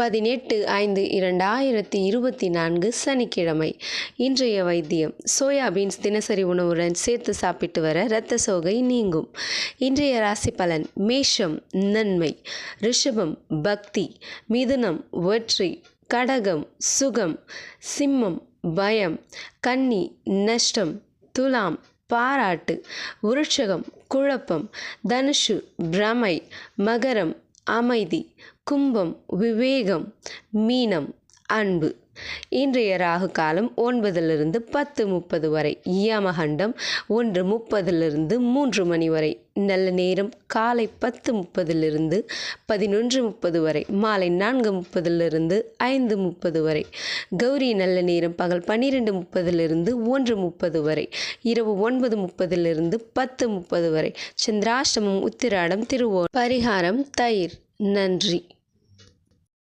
18/5/2024 சனிக்கிழமை. இன்றைய வைத்தியம்: சோயா பீன்ஸ் தினசரி உணவுடன் சேர்த்து சாப்பிட்டு வர இரத்த சோகை நீங்கும். இன்றைய ராசி பலன்: மேஷம் நன்மை, ரிஷபம் பக்தி, மிதுனம் வெற்றி, கடகம் சுகம், சிம்மம் பயம், கன்னி நஷ்டம், துலாம் பாராட்டு, விருட்சகம் குழப்பம், தனுஷு பிரமை, மகரம் அமைதி, கும்பம் விவேகம், மீனம் அன்பு. இன்றைய ராகு காலம் 9-10:30 வரை, யமகண்டம் 1:30 மணி வரை, நல்ல நேரம் காலை 10:30 11:30 வரை, மாலை 4:30 5:30 வரை. கௌரி நல்ல நேரம் பகல் 12:30 1:30 வரை, இரவு 9:30 10:30 வரை. சந்திராஷ்டமம் உத்திராடம் திருவோணம். பரிகாரம்: தயிர். நன்றி.